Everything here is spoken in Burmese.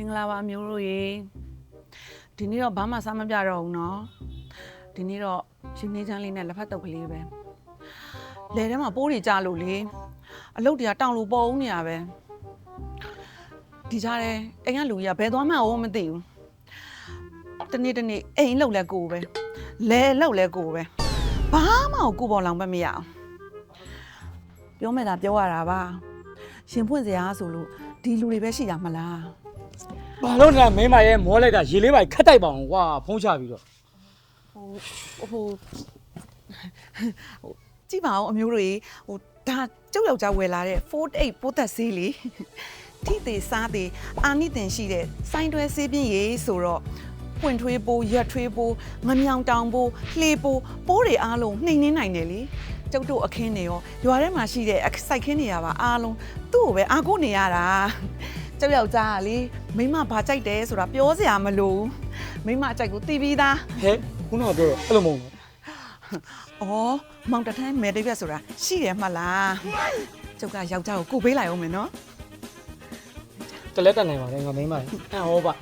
င်္ဂလာပါမျိုးတို့ရေဒီနေ့တော့ဘာမှစားမပြတော့ဘူးနော်ဒီနေ့တော့ရင်းနှီးချမ်းလေးနဲ့လက်ဖက်တုပ်ကလေးပဲလယ်ထဲမှာပိုးတွေကြလို့လေအလုပ်တွေကတောင်လို့ပေါ်ဦးနေရပဲဒီကြားထဲအိမ်ကလူကြီးကဘယ်သွားမှမသိဘူးတနေ့အိမ်လောက်လဲကိုပဲလဲလောက်လဲကိုပဲဘာမှကိုပေါ်လောင်ပဲမရအောင်ပြောမယ်သာပြောရတာပါရှင်ဖွင့်စရာဆိုလို့ဒီလူတွေပဲရှိတာမလား ဘာလို့လဲမင်းမရဲ့မောလိုက်တာရေလေးပါခတ်တိုက်ပါအောင်ကွာဖုံးချပြီးတော့ ဟိုကြည့်ပါဦးအမျိုးတွေဒါကျုပ်ယောက်ျားဝယ်လာတဲ့48ပိုးသက်ဆေးလေထိသေးစားသေးအာနိသင်ရှိတဲ့စိုင်းတွဲဆေးပြင်းရေဆိုတော့ပွင့်ထွေးပိုးရက်ထွေးပိုးငမြောင်တောင်ပိုးလှေပိုးပိုးတွေအားလုံးနှိမ်နှင်းနိုင်တယ်လေကျုပ်တို့အခင်းတွေရောရွာထဲမှာရှိတဲ့စိုက်ခင်းတွေပါအားလုံးသူ့ကိုပဲအားကိုးနေရတာကျုပ်ယောက်ျားကလေမိမဘာကြိုက်တယ်ဆိုတာပြောစရာမလိုမိမကြိုက်ကိုသိပြီးသား ဟဲ့ခုနကပြောတော့အဲ့လိုမဟုတ်ဘူး ။အော်မောင်တထန်းမဲတိပြက်ဆိုတာရှိတယ်မှလား။ကျုပ်ကယောက်ျားကိုပေးလိုက်အောင်မယ်နော် တလက်တက်နိုင်ပါလေငါမင်းမရဲ့ဟောပါ